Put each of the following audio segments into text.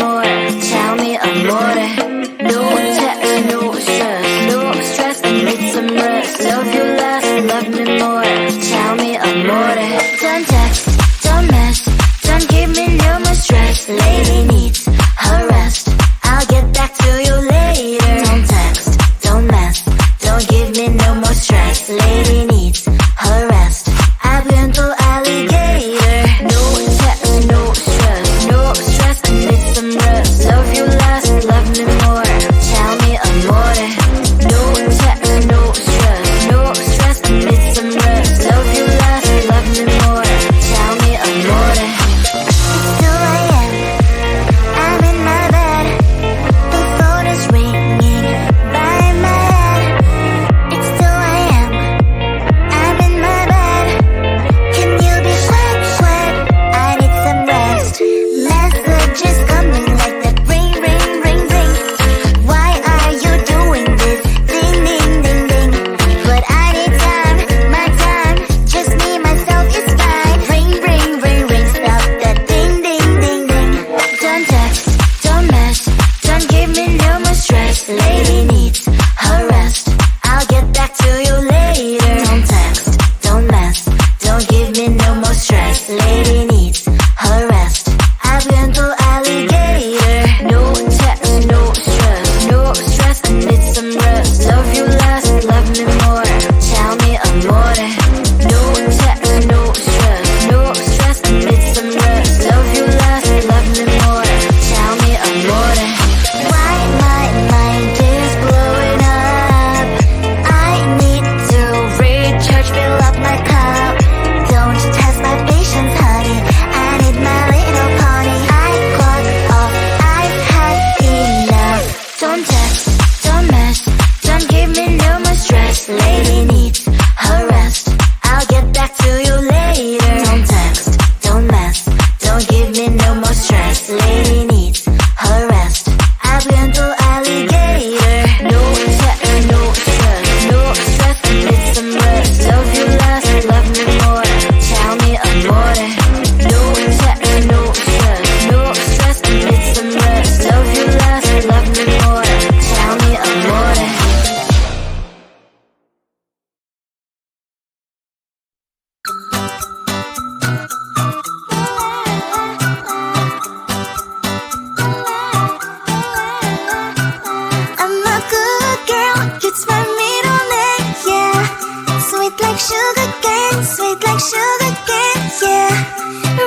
more. Tell me amore. No text, no stress, no stress, I need some rest. Love you less, love me more. Tell me amore. Don't text, don't mess, don't give me no more stress. Lady needs her rest, I'll get back to you later. Don't text, don't mess, don't give me no more stress. Lady needs her rest, I've been to alligator. No text, no stress, no stress, I need some rest. Love you less, love me more. Tell me amore. No text, no stress, no stress, I need some rest. Love you less, love me more. Tell me amore. It's 2 a.m. I'm in my bed. The phone is ringing by my head. It's 2 a.m. I'm in my bed. Can you be quiet? I need some rest. Messages coming like that. Ring, ring, ring, ring. Why are you doing this? Ding, ding, ding, ding. But I need time, my time. Just me, myself is fine. Ring, ring, ring, ring. Stop that ding, ding, ding, ding. Don't text, don't mess, don't give me no more stress. Lady needs her rest, I'll get back to you later. Don't text, don't mess, don't give me no more stress. Lady needs her rest, I've been to alligator. No text, no stress, no stress, I need some rest. Love you less, love me more. Tell me amore. No text, no stress, no stress, I need some rest. Love you less, love me more. Tell me amore. Why my mind is blowing up? I need to recharge, fill up my cup. Don't test my patience, honey, I need my little pony. I clock off, I've had enough. Don't text, don't mess, don't give me no more stress. Lady needs her rest, I'll get back to you later. Don't text, don't mess, don't give me no more stress. Lady needs her rest, I've been to alligator. No text, no stress, no stress, I need some rest. Love you less, love me more. Tell me amore. No text, no stress, no stress, I need some rest. Love you less, love me more. Tell me amore. I'm a good girl, it's my middle name, yeah. Sweet like sugar cane, sweet like sugar cane, yeah.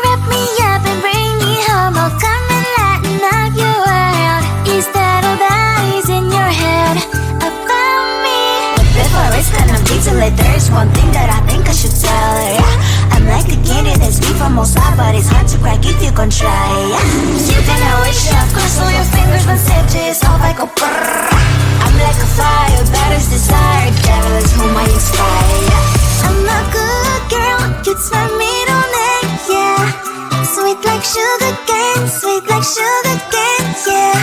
Wrap me up and bring me home, I'll come and lighten up your world. Is that all that is in your head about me? But before it's gonna be too late, there's one thing that I think I should tell her, yeah. I'm like the candy that's sweet from outside, but it's hard to crack if you can try, yeah. You can always shove, cross all your fingers, but safety is off, I go brrrr. I'm like a fire, batters desire, devil is whom I inspire. I'm a good girl, it's my middle name, yeah. Sweet like sugar cane, sweet like sugar cane, yeah.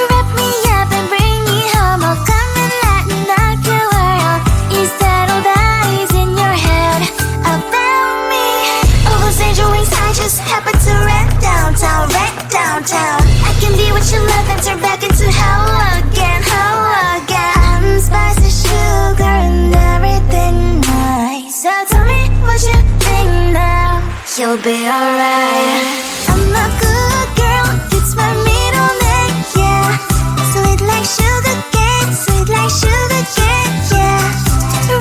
Wrap me up and bring me home, I'll come and lighten up your world. Is that all that is in your head about me? All those angel wings I just happen to rent downtown, I can be what you love and turn back into hell again, I'm spicy sugar and everything nice. So tell me what you think now, you'll be alright. I'm a good girl, it's my middle name, yeah. Sweet like sugar cane, sweet like sugar cane, yeah.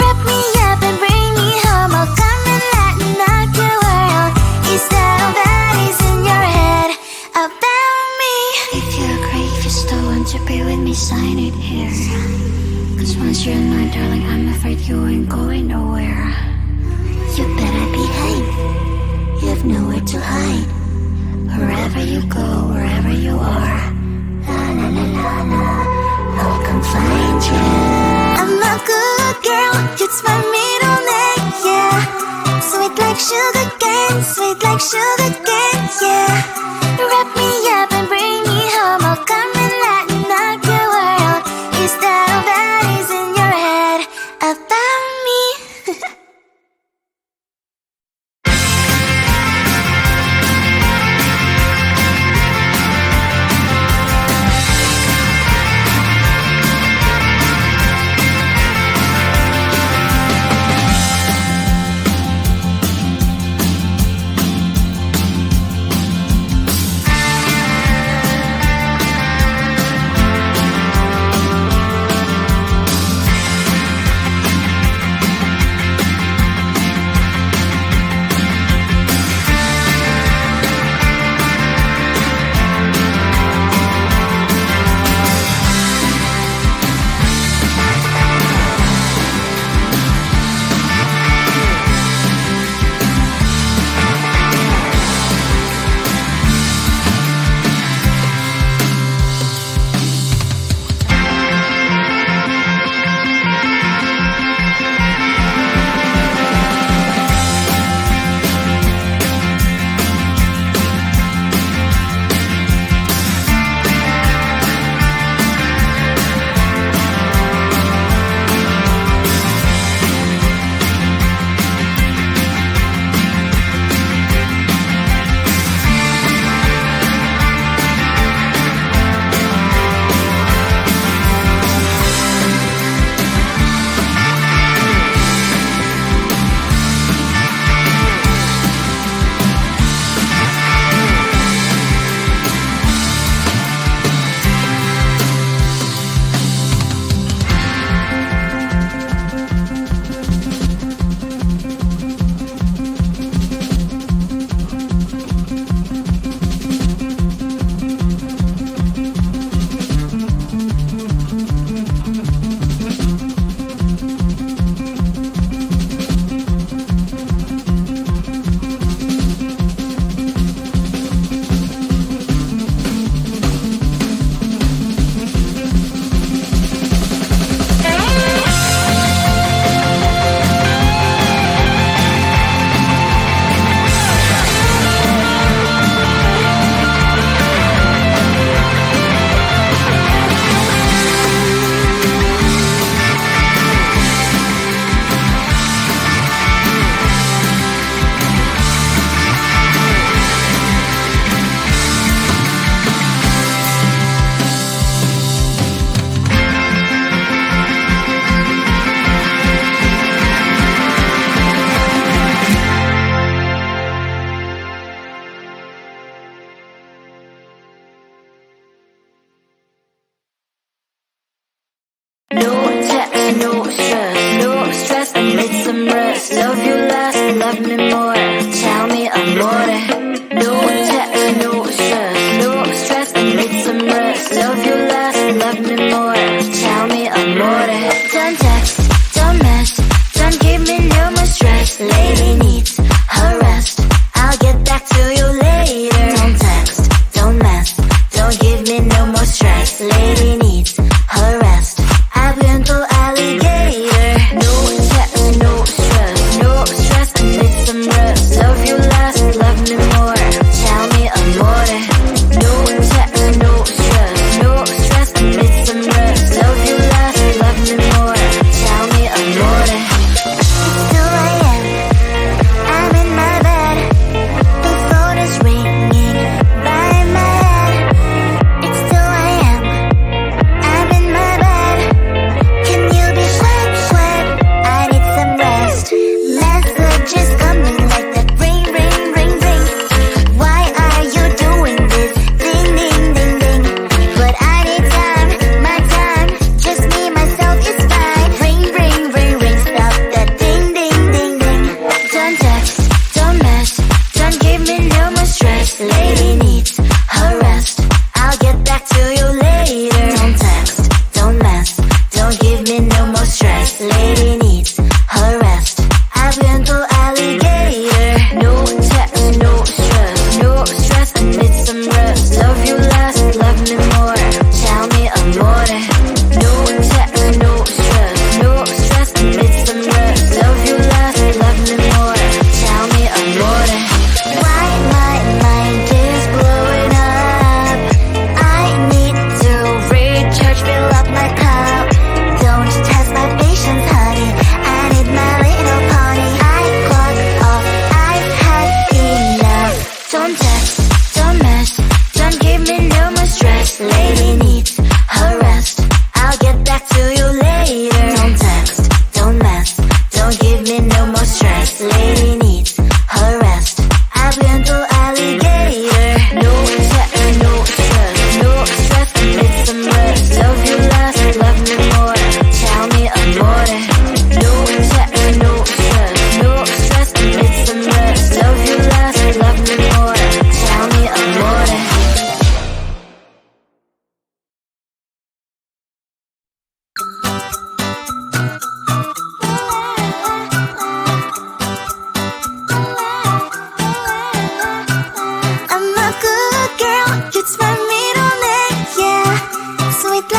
Wrap me up and bring me home, I'll come and lighten up your world. Is that all that is in your head about me? If you agree, if you still want to be with me, sign it here. Cause once you're mine, darling, I'm afraid you ain't going nowhere. You better behave, you have nowhere to hide. Wherever you go, wherever you are, la la la la la, I'll come find you. I'm a good girl, it's my middle name, yeah. Sweet like sugar cane, sweet like sugar cane, yeah. Wrap me up and bring me home, I'll come and lighten up your world. Is that all that is in your head about me?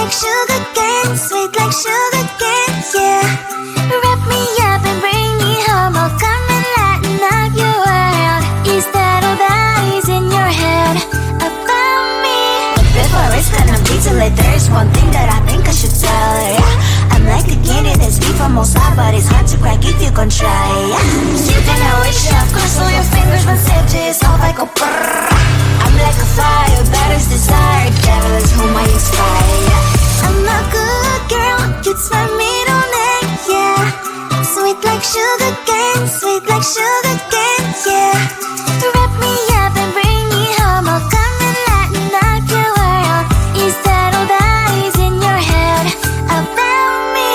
like sugar cane, sweet like sugar cane, yeah. Wrap me up and bring me home, I'll come and lighten up your world. Is that all that is in your head about me? But before it's gonna be too late, there's one thing that I think I should tell her, yeah. I'm like the candy that's sweet from most high, but it's hard to crack if you can try, yeah. You think I wish I've crossed all your fingers when safety is off, I go brrrr. I'm like a fire, that is desire, devil is whom I inspire, yeah. I'm a good girl, it's my middle name, yeah. Sweet like sugar cane, sweet like sugar cane, yeah. Wrap me up and bring me home, I'll come and lighten up your world. Is that all that is in your head about me?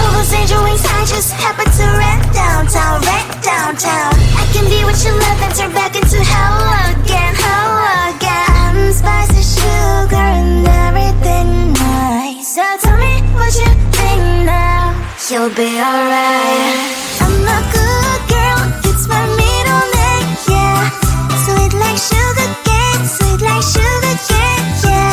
All those angel wings I just happen to rent downtown, rent downtown. I can be what you love and turn back into hell again, hell again. I'm spicy sugar and everything nice. So tell me what you think now. You'll be alright. I'm a good girl, it's my middle name, yeah. Sweet like sugar cane, sweet like sugar cane, yeah.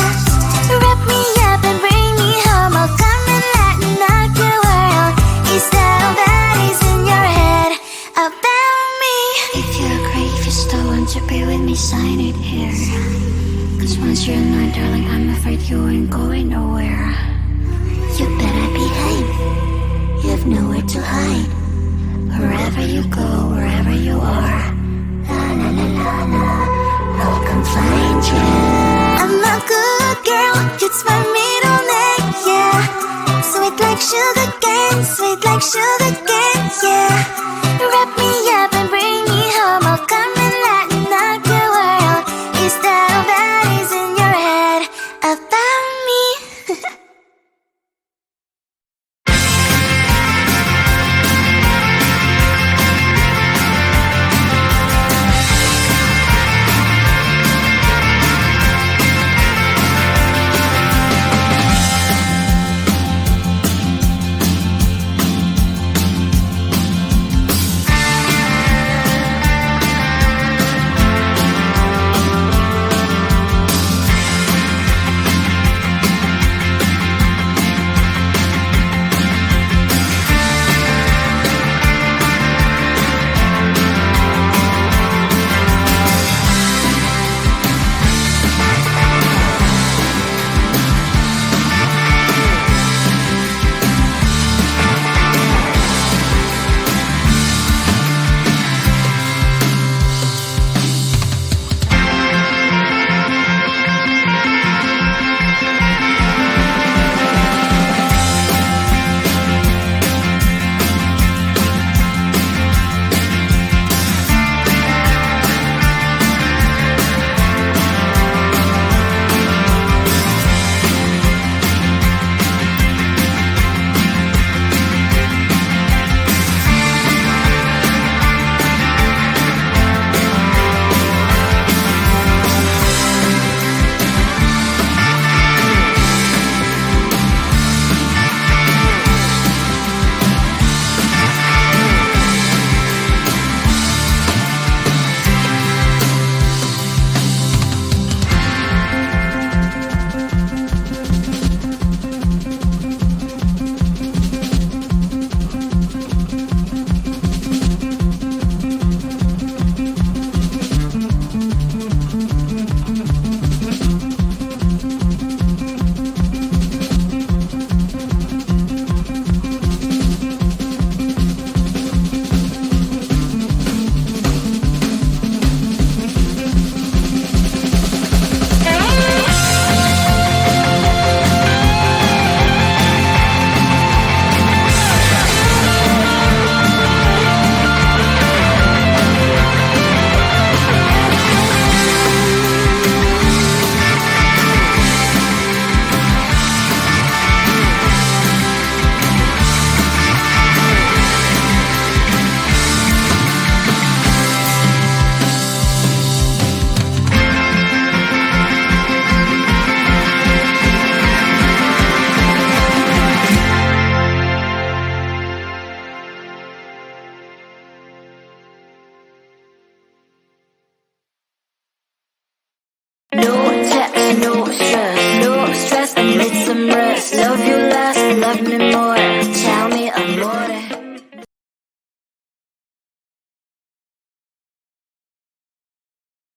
Wrap me up and bring me home, I'll come and lighten up your world. Is that all that is in your head about me? If you agree, if you still want to be with me, sign it here. Cause once you're mine, darling, I'm afraid you ain't going nowhere. You better behave, you have nowhere to hide. Wherever you go, wherever you are, la la la la la, I'll come find you. I'm a good girl, it's my middle name, yeah. Sweet like sugar cane, sweet like sugar cane, yeah. Wrap me